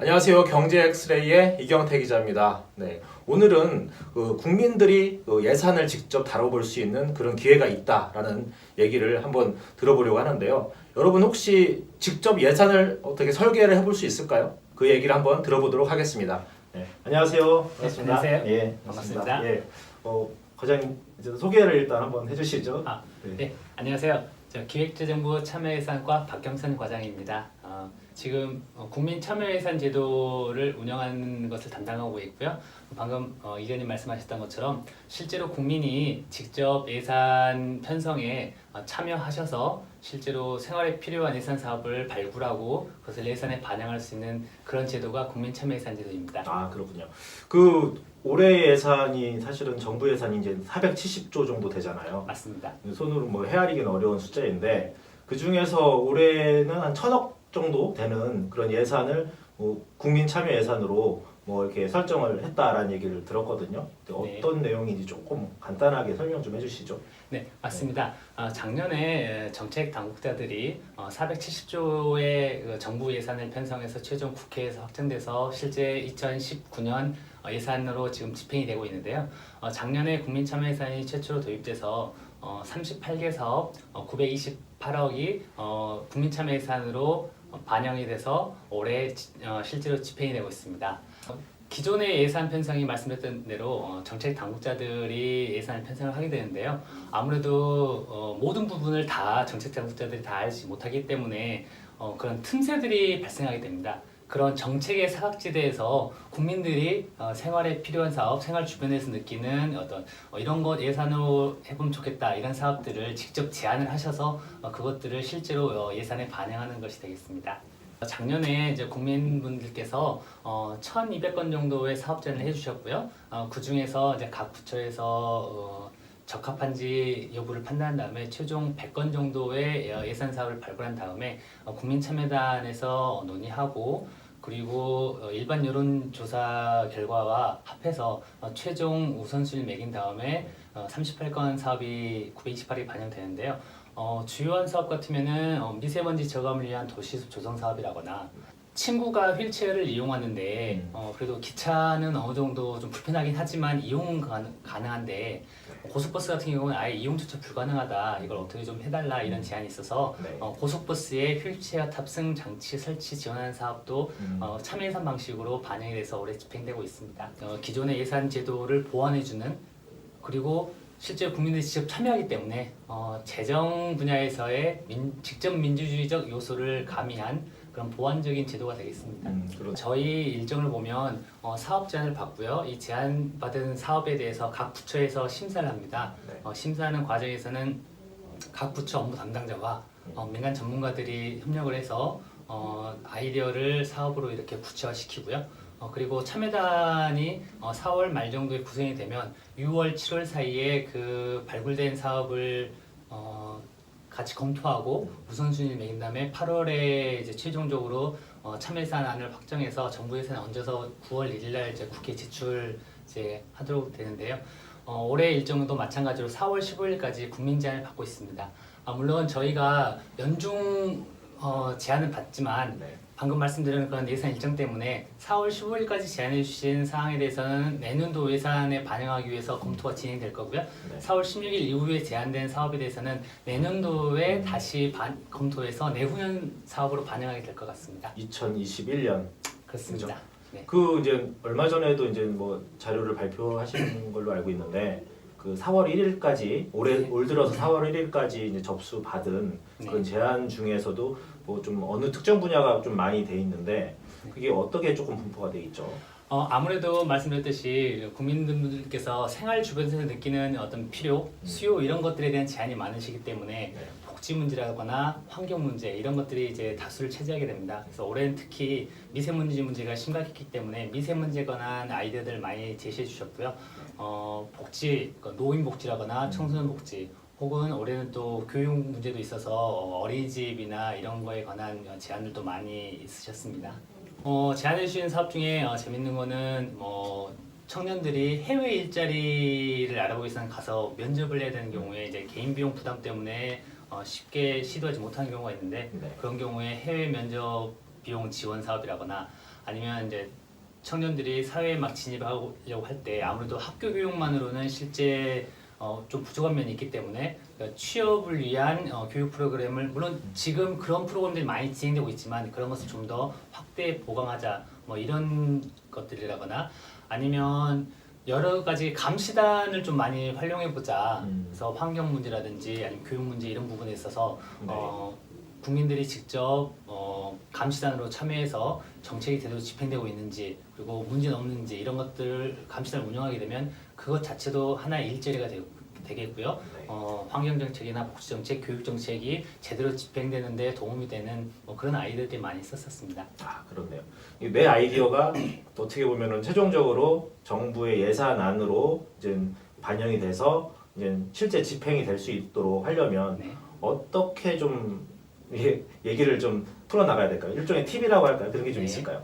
안녕하세요. 경제 엑스레이의 이경태 기자입니다. 네, 오늘은 국민들이 예산을 직접 다뤄볼 수 있는 그런 기회가 있다라는 얘기를 한번 들어보려고 하는데요. 여러분 혹시 직접 예산을 어떻게 설계를 해볼 수 있을까요? 그 얘기를 한번 들어보도록 하겠습니다. 네, 안녕하세요. 반갑습니다. 네, 안녕하세요. 예, 반갑습니다. 예, 과장님 이제 소개를 일단 한번 해주시죠. 네, 안녕하세요. 저 기획재정부 참여예산과 박경선 과장입니다. 지금 국민참여예산 제도를 운영하는 것을 담당하고 있고요. 방금 이전에 말씀하셨던 것처럼 실제로 국민이 직접 예산 편성에 참여하셔서 실제로 생활에 필요한 예산 사업을 발굴하고 그것을 예산에 반영할 수 있는 그런 제도가 국민참여예산 제도입니다. 아, 그렇군요. 그 올해 예산이 사실은 정부 예산이 이제 470조 정도 되잖아요. 맞습니다. 손으로 뭐 헤아리기는 어려운 숫자인데 그 중에서 올해는 한 1,000억 정도 되는 그런 예산을 국민 참여 예산으로 뭐 이렇게 설정을 했다라는 얘기를 들었거든요. 네. 어떤 내용인지 조금 간단하게 설명 좀 해주시죠. 네, 맞습니다. 작년에 정책 당국자들이 470조의 정부 예산을 편성해서 최종 국회에서 확정돼서 실제 2019년 예산으로 지금 집행이 되고 있는데요. 작년에 국민참여예산이 최초로 도입돼서 38개 사업 928억이 국민참여예산으로 반영이 돼서 올해 실제로 집행이 되고 있습니다. 기존의 예산 편성이 말씀드렸던 대로 정책 당국자들이 예산을 편성을 하게 되는데요. 아무래도 모든 부분을 다 정책 당국자들이 다 알지 못하기 때문에 그런 틈새들이 발생하게 됩니다. 그런 정책의 사각지대에서 국민들이 생활에 필요한 사업, 생활 주변에서 느끼는 어떤 이런 것 예산으로 해보면 좋겠다 이런 사업들을 직접 제안을 하셔서 그것들을 실제로 예산에 반영하는 것이 되겠습니다. 작년에 이제 국민분들께서 1,200건 정도의 사업 제안을 해주셨고요. 그 중에서 이제 각 부처에서 적합한지 여부를 판단한 다음에 최종 100건 정도의 예산 사업을 발굴한 다음에 국민참여단에서 논의하고 그리고 일반 여론조사 결과와 합해서 최종 우선순위를 매긴 다음에 38건 사업이 928이 반영되는데요. 주요한 사업 같으면은 미세먼지 저감을 위한 도시숲 조성 사업이라거나 친구가 휠체어를 이용하는데 그래도 기차는 어느 정도 좀 불편하긴 하지만 이용은 가능한데 고속버스 같은 경우는 아예 이용조차 불가능하다. 이걸 어떻게 좀 해달라 이런 제안이 있어서 고속버스에 휠체어 탑승 장치 설치 지원하는 사업도 참여예산 방식으로 반영이 돼서 올해 집행되고 있습니다. 기존의 예산 제도를 보완해주는 그리고 실제 국민들이 직접 참여하기 때문에 재정 분야에서의 직접 민주주의적 요소를 가미한 그런 보완적인 제도가 되겠습니다. 저희 일정을 보면 사업 제안을 받고요. 이 제안받은 사업에 대해서 각 부처에서 심사를 합니다. 심사하는 과정에서는 각 부처 업무 담당자와 민간 전문가들이 협력을 해서 아이디어를 사업으로 이렇게 구체화시키고요. 그리고 참여단이 4월 말 정도에 구성이 되면 6월, 7월 사이에 그 발굴된 사업을 같이 검토하고 우선순위를 매긴 다음에 8월에 이제 최종적으로 참여예산안을 확정해서 정부 예산에 얹어서 9월 1일날 이제 국회에 제출 이제 하도록 되는데요. 올해 일정도 마찬가지로 4월 15일까지 국민 제안을 받고 있습니다. 물론 저희가 연중 제안을 받지만 방금 말씀드린 그런 예산 일정 때문에 4월 15일까지 제안해 주신 사항에 대해서는 내년도 예산에 반영하기 위해서 검토가 진행될 거고요. 4월 16일 이후에 제안된 사업에 대해서는 내년도에 다시 검토해서 내후년 사업으로 반영하게 될 것 같습니다. 2021년. 그렇습니다. 그렇죠? 네. 그 이제 얼마 전에도 이제 뭐 자료를 발표하신 걸로 알고 있는데 그 4월 1일까지 올 들어서 4월 1일까지 이제 접수 받은 그런 제안 중에서도 뭐 좀 어느 특정 분야가 좀 많이 돼 있는데 그게 어떻게 조금 분포가 돼 있죠? 아무래도 말씀드렸듯이 국민들께서 생활 주변에서 느끼는 어떤 필요, 수요 이런 것들에 대한 제한이 많으시기 때문에 복지 문제라거나 환경 문제 이런 것들이 이제 다수를 차지하게 됩니다. 그래서 올해는 특히 미세먼지 문제가 심각했기 때문에 미세먼지에 관한 아이디어들 많이 제시해 주셨고요. 복지, 노인 복지라거나 청소년 복지 혹은 올해는 또 교육 문제도 있어서 어린이집이나 이런 거에 관한 제안들도 많이 있으셨습니다. 제안해 주신 사업 중에 재밌는 거는 청년들이 해외 일자리를 알아보기 위해서는 가서 면접을 해야 되는 경우에 이제 개인 비용 부담 때문에 쉽게 시도하지 못하는 경우가 있는데 그런 경우에 해외 면접 비용 지원 사업이라거나 아니면 이제 청년들이 사회에 막 진입하려고 할 때 아무래도 학교 교육만으로는 실제 좀 부족한 면이 있기 때문에 그러니까 취업을 위한 교육 프로그램을 물론 지금 그런 프로그램들이 많이 진행되고 있지만 그런 것을 좀 더 확대 보강하자 뭐 이런 것들이라거나 아니면 여러 가지 감시단을 좀 많이 활용해 보자. 그래서 환경 문제라든지 아니면 교육 문제 이런 부분에 있어서 네. 국민들이 직접 감시단으로 참여해서 정책이 제대로 집행되고 있는지 그리고 문제는 없는지 이런 것들 감시단을 운영하게 되면 그것 자체도 하나의 일자리가 되겠고요. 네. 환경 정책이나 복지 정책, 교육 정책이 제대로 집행되는데 도움이 되는 뭐 그런 아이디어들이 많이 있었습니다. 아, 그렇네요. 내 아이디어가 어떻게 보면은 최종적으로 정부의 예산안으로 이제 반영이 돼서 이제 실제 집행이 될 수 있도록 하려면 네. 어떻게 좀 얘기를 좀 풀어나가야 될까요? 일종의 팁이라고 할까요? 그런 게 좀 네. 있을까요?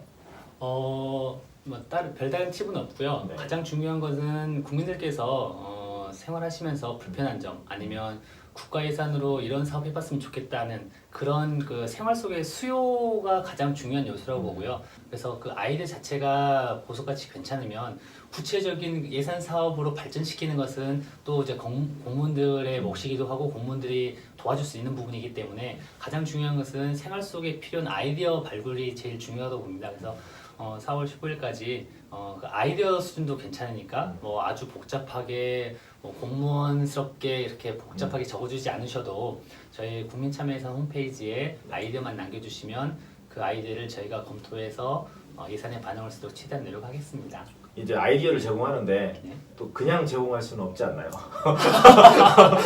뭐 다른 별다른 팁은 없고요. 네. 가장 중요한 것은 국민들께서 생활하시면서 불편한 점 아니면 국가 예산으로 이런 사업 해봤으면 좋겠다는 그런 그 생활 속의 수요가 가장 중요한 요소라고 보고요. 그래서 그 아이들 자체가 보석같이 괜찮으면 구체적인 예산 사업으로 발전시키는 것은 또 이제 공무원들의 몫이기도 하고 공무원들이 도와줄 수 있는 부분이기 때문에 가장 중요한 것은 생활 속에 필요한 아이디어 발굴이 제일 중요하다고 봅니다. 그래서 4월 15일까지 그 아이디어 수준도 괜찮으니까 뭐 아주 복잡하게 뭐 공무원스럽게 이렇게 복잡하게 적어주지 않으셔도 저희 국민참여예산 홈페이지에 아이디어만 남겨주시면 그 아이디어를 저희가 검토해서 예산에 반영할 수 있도록 최대한 노력하겠습니다. 이제 아이디어를 제공하는데 네. 또 그냥 제공할 수는 없지 않나요?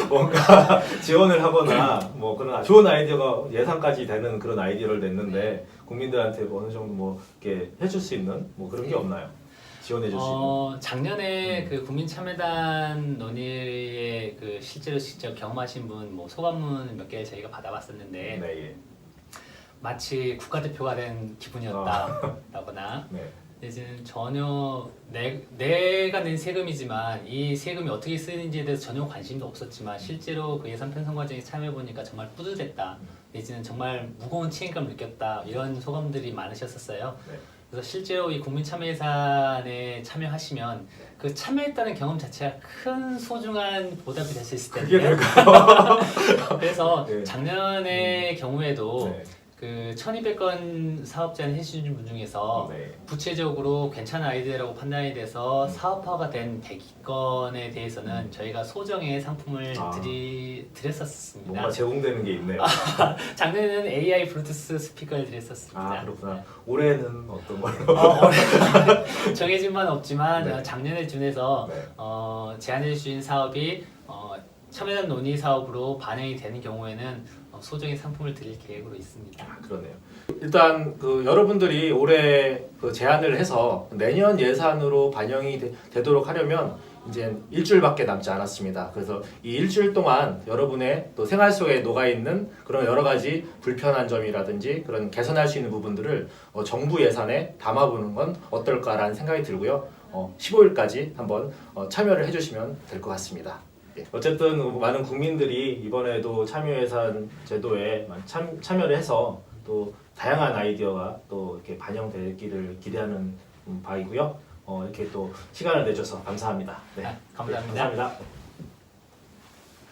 뭔가 지원을 하거나 뭐 그런 좋은 아이디어가 예산까지 되는 그런 아이디어를 냈는데 국민들한테 어느 정도 뭐 이렇게 해줄 수 있는 뭐 그런 게 없나요? 지원해줄 수 있는? 작년에 그 국민참여단 논의에 그 실제로 직접 경험하신 분 뭐 소감문 몇 개 저희가 받아봤었는데 네, 예. 마치 국가대표가 된 기분이었다라거나 네. 이제는 전혀 내가 낸 세금이지만 이 세금이 어떻게 쓰이는지에 대해서 전혀 관심도 없었지만 실제로 그 예산 편성 과정에 참여해 보니까 정말 뿌듯했다. 이제는 정말 무거운 책임감을 느꼈다. 이런 소감들이 많으셨었어요. 네. 그래서 실제로 이 국민참여예산에 참여하시면 그 참여했다는 경험 자체가 큰 소중한 보답이 될 수 있을 그게 텐데요. 될까요? 그래서 네. 작년의 경우에도 네. 그 1200건 사업 제안 해주신 분 중에서 네. 구체적으로 괜찮은 아이디어라고 판단이 돼서 사업화가 된 100건에 대해서는 저희가 소정의 상품을 드렸었습니다. 뭔가 제공되는 게 있네요. 작년에는 AI 블루투스 스피커를 드렸었습니다. 아, 그렇구나. 올해는 어떤 걸로? 정해진 바는 없지만 네. 작년에 준해서 네. 제안해 주신 사업이 참여단 논의 사업으로 반영이 되는 경우에는 소정의 상품을 드릴 계획으로 있습니다. 아, 그러네요. 일단 그 여러분들이 올해 그 제안을 해서 내년 예산으로 반영이 되도록 하려면 이제 일주일밖에 남지 않았습니다. 그래서 이 일주일 동안 여러분의 또 생활 속에 녹아 있는 그런 여러 가지 불편한 점이라든지 그런 개선할 수 있는 부분들을 정부 예산에 담아보는 건 어떨까라는 생각이 들고요. 15일까지 한번 참여를 해주시면 될 것 같습니다. 어쨌든 많은 국민들이 이번에도 참여예산 제도에 참여를 해서 또 다양한 아이디어가 또 이렇게 반영되기를 기대하는 바이고요. 이렇게 또 시간을 내줘서 감사합니다. 네. 감사합니다. 감사합니다.